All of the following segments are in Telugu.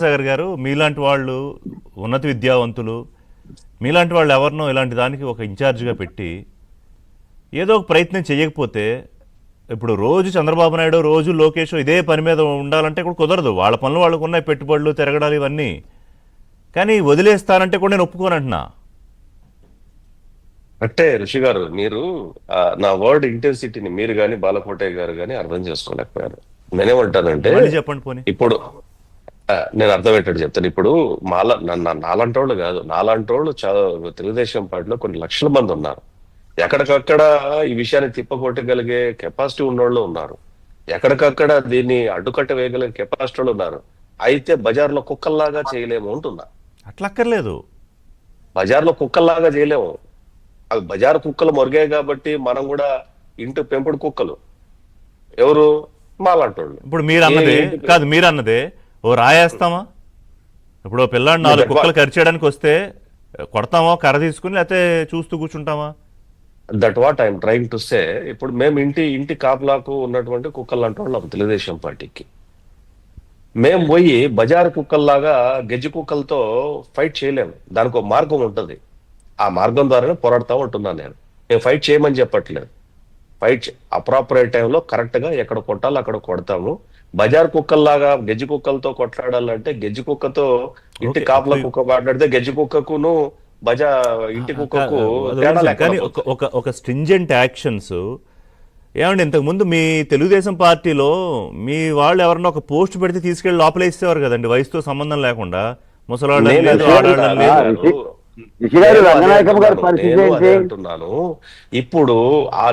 సాగర్ గారు, మీలాంటి వాళ్ళు ఉన్నత విద్యావంతులు, మీలాంటి వాళ్ళు ఎవరినో ఇలాంటి దానికి ఒక ఇన్ఛార్జిగా పెట్టి ఏదో ఒక ప్రయత్నం చేయకపోతే, ఇప్పుడు రోజు చంద్రబాబు నాయుడు, రోజు లోకేష్ ఇదే పని మీద ఉండాలంటే కూడా కుదరదు. వాళ్ళ పనులు వాళ్ళకు ఉన్నాయి, పెట్టుబడులు, తిరగడాలు ఇవన్నీ. కానీ వదిలేస్తానంటే కూడా నేను ఒప్పుకోనంటున్నా. అంటే ఋషి గారు, మీరు నా వర్డ్ ఇంటెన్సిటీని మీరు కానీ బాలకోటయ్య గారు కానీ అర్థం చేసుకోలేకపోయారు. నేనేమంటానంటే, చెప్పండి పోనీ. ఇప్పుడు నేను అర్థమయ్యేటట్టు చెప్తాను. ఇప్పుడు నాలాంటి వాళ్ళు కాదు, నాలాంటి వాళ్ళు తెలుగుదేశం పార్టీలో కొన్ని లక్షల మంది ఉన్నారు. ఎక్కడికక్కడ ఈ విషయాన్ని తిప్పకొట్టగలిగే కెపాసిటీ ఉన్నోళ్ళు ఉన్నారు, ఎక్కడికక్కడ దీన్ని అడ్డుకట్ట వేయగలిగే కెపాసిటీ ఉన్నారు. అయితే బజార్లో కుక్కల్లాగా చేయలేము అంటున్నా. అట్లా అక్కర్లేదు, బజార్లో కుక్కల్లాగా చేయలేము. అవి బజారు కుక్కలు మొరిగాయి కాబట్టి మనం కూడా ఇంటి పెంపుడు కుక్కలు. ఎవరు? మాలాంటోళ్ళు. ఇప్పుడు మీరు అన్నదే కాదు, మీరు అన్నదే ఓ రాయేస్తామా? ఇప్పుడు పిల్లాడు 4 కుక్కలు కరిచేయడానికి వస్తే కొడతామా కర్ర తీసుకుని, లేకపోతే చూస్తూ కూర్చుంటామా? That what I'm trying to say. ఇప్పుడు మేము ఇంటి కాపులాకు ఉన్నటువంటి కుక్కలు అంటాం తెలుగుదేశం పార్టీకి. మేము పోయి బజారు కుక్కల్లాగా గెజ్జి కుక్కలతో ఫైట్ చేయలేము. దానికి ఒక మార్గం ఉంటుంది. ఆ మార్గం ద్వారానే పోరాడుతూ ఉంటున్నాను నేను ఫైట్ చేయమని చెప్పట్లేదు. ఫైట్ అప్రాపరేట్ టైంలో కరెక్ట్ గా ఎక్కడ కొట్టాలో అక్కడ కొడతాము. బజార్ కుక్కల్లాగా గెజ్జి కుక్కలతో కొట్లాడాలంటే, గెజ్జి కుక్కతో ఇంటి కాపుల కుక్క మాట్లాడితే గెజ్జి కుక్కకును ఇంటి కుక్కకు కానీ ఒక స్ట్రింజెంట్ యాక్షన్స్. ఏమండి, ఇంతకుముందు మీ తెలుగుదేశం పార్టీలో మీ వాళ్ళు ఎవరన్నా ఒక పోస్ట్ పెడితే తీసుకెళ్లి లోపల ఇస్తేవారు కదండి, వయసుతో సంబంధం లేకుండా. ముసలాళ్ళు లేదు, ఆడవాళ్ళని లేదు. అంటున్నాను. ఇప్పుడు ఆ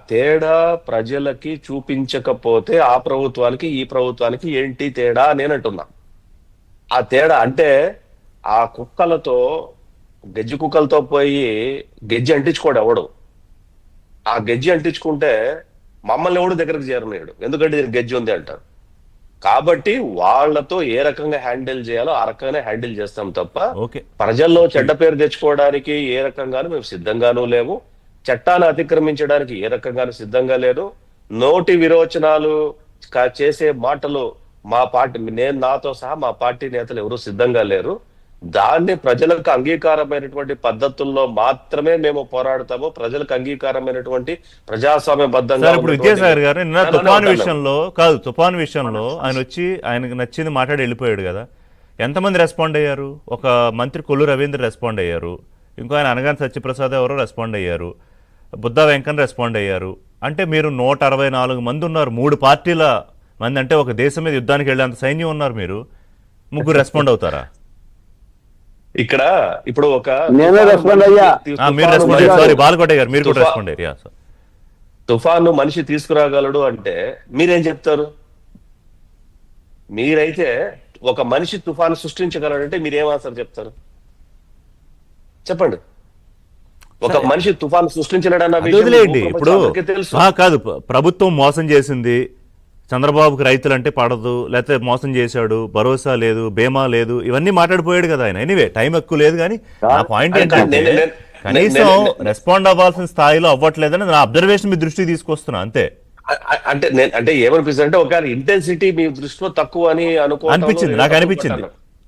తేడా ప్రజలకి చూపించకపోతే ఆ ప్రభుత్వానికి ఈ ప్రభుత్వానికి ఏంటి తేడా నేను అంటున్నా. ఆ తేడా అంటే, ఆ కుక్కలతో గెజ్జి కుక్కలతో పోయి గెజ్జి అంటించుకోడు ఎవడు. ఆ గెజ్జి అంటించుకుంటే మమ్మల్ని ఎవడు దగ్గరకు చేరనేడు, ఎందుకంటే దీనికి గెజ్జి ఉంది అంటారు. కాబట్టి వాళ్లతో ఏ రకంగా హ్యాండిల్ చేయాలో ఆ రకంగానే హ్యాండిల్ చేస్తాం తప్ప ప్రజల్లో చెడ్డ పేరు తెచ్చుకోవడానికి ఏ రకంగానూ మేము సిద్ధంగానూ లేము. చట్టాన్ని అతిక్రమించడానికి ఏ రకంగానూ సిద్ధంగా లేదు. నోటి విరోచనాలు చేసే మాటలు మా పార్టీ, నాతో సహా మా పార్టీ నేతలు ఎవరు సిద్ధంగా లేరు. దాన్ని ప్రజలకు అంగీకారమైనటువంటి పద్ధతుల్లో మాత్రమే మేము పోరాడతాము. ప్రజలకు అంగీకారమైనటువంటి ప్రజాస్వామ్యబద్ధంగా. ఇప్పుడు విద్యాసాగర్ గారు నిన్న తుఫాను విషయంలో ఆయన వచ్చి ఆయనకు నచ్చింది మాట్లాడి వెళ్ళిపోయాడు కదా. ఎంతమంది రెస్పాండ్ అయ్యారు? ఒక మంత్రి కొల్లు రవీంద్ర రెస్పాండ్ అయ్యారు, ఇంకో ఆయన అనగాని సత్యప్రసాద్ ఎవరో రెస్పాండ్ అయ్యారు, బుద్ధా వెంకన్న రెస్పాండ్ అయ్యారు. అంటే మీరు 164 మంది ఉన్నారు, 3 పార్టీల మంది. అంటే ఒక దేశం మీద యుద్ధానికి వెళ్ళేంత సైన్యం ఉన్నారు. మీరు ముగ్గురు రెస్పాండ్ అవుతారా? ఇక్కడ ఇప్పుడు ఒక బాలకోటయ్య గారు మీరు కూడా రెస్పాండ్ అయ్యారు. తుఫాను మనిషి తీసుకురాగలడు అంటే మీరేం చెప్తారు? మీరైతే ఒక మనిషి తుఫాను సృష్టించగలడంటే మీరేం ఆన్సర్ చెప్తారు? చెప్పండి. ఒక మనిషి తుఫాను సృష్టించలేడన్న వదిలేయండి. ఇప్పుడు కాదు, ప్రభుత్వం మోసం చేసింది, చంద్రబాబుకి రైతులంటే పడదు, లేకపోతే మోసం చేశాడు, భరోసా లేదు, బీమా లేదు, ఇవన్నీ మాట్లాడిపోయాడు కదా ఆయన. ఎనీవే టైం ఎక్కువ లేదు, కానీ నా పాయింట్ ఏంటంటే కనీసం రెస్పాండ్ అవ్వాల్సిన స్థాయిలో అవ్వట్లేదని నా అబ్జర్వేషన్ మీ దృష్టికి తీసుకొస్తున్నా అంతే. అంటే ఏమనిపిస్తుంది అంటే, ఒక ఇంటెన్సిటీ మీ దృష్టిలో తక్కువ అని అనిపించింది, నాకు అనిపించింది.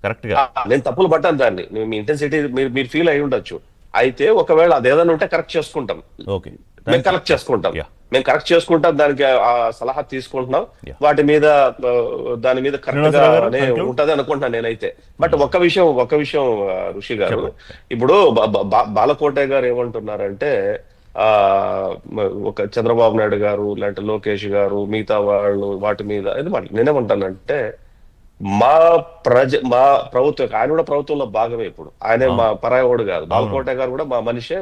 కరెక్ట్ గా నేను తప్పులు పట్టాను దాన్ని. మీ ఇంటెన్సిటీ మీరు ఫీల్ అయి ఉండొచ్చు. అయితే ఒకవేళ అదేదైనా ఉంటే కరెక్ట్ చేసుకుంటాం. మేము కరెక్ట్ చేసుకుంటాం, దానికి ఆ సలహా తీసుకుంటున్నాం. దాని మీద కరెక్ట్ గానే ఉంటది అనుకుంటున్నాను నేనైతే. బట్ ఒక విషయం ఋషి గారు, ఇప్పుడు బాలకోటయ్య గారు ఏమంటున్నారంటే, ఒక చంద్రబాబు నాయుడు గారు లేదంటే లోకేష్ గారు మిగతా వాళ్ళు వాటి మీద నేనేమంటానంటే, మా ప్రభుత్వం, ఆయన కూడా ప్రభుత్వంలో భాగమే. ఇప్పుడు ఆయనే మా పరాయవాడు కాదు. బాలకోటయ్య గారు కూడా మా మనిషే,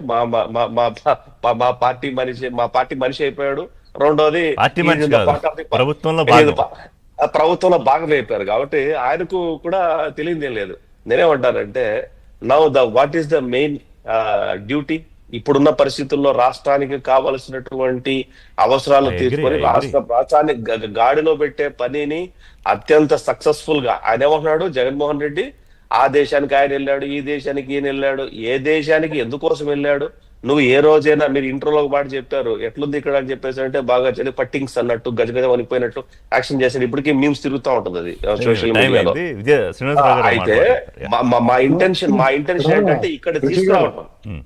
మా పార్టీ మనిషి అయిపోయాడు. రెండోది ప్రభుత్వంలో భాగమే అయిపోయారు. కాబట్టి ఆయనకు కూడా తెలియదేం లేదు. నేనేమంటానంటే, now what is the main duty? ఇప్పుడున్న పరిస్థితుల్లో రాష్ట్రానికి కావలసినటువంటి అవసరాలు తీసుకొని రాష్ట్రాన్ని గాడిలో పెట్టే పనిని అత్యంత సక్సెస్ఫుల్ గా ఆయన ఏమంటున్నాడు, జగన్మోహన్ రెడ్డి ఆ దేశానికి ఆయన వెళ్ళాడు, ఈ దేశానికి ఈయన వెళ్ళాడు. ఏ దేశానికి ఎందుకోసం వెళ్ళాడు? నువ్వు ఏ రోజైనా మీరు ఇంట్రోలో ఒక మాట చెప్పారు ఎట్లుంది ఇక్కడ అని చెప్పేసి అంటే బాగా పట్టింగ్స్ అన్నట్టు గజగజ వణిపోయినట్టు యాక్షన్ చేశాడు. ఇప్పటికీ మీమ్స్ తిరుగుతూ ఉంటది అది సోషల్ టైం మీడియాలో. అయింది. శ్రీనివాసరావు గారు అయితే మాట్లాడతారు. మా ఇంటెన్షన్ ఏంటంటే ఇక్కడ తీసుకురావటం.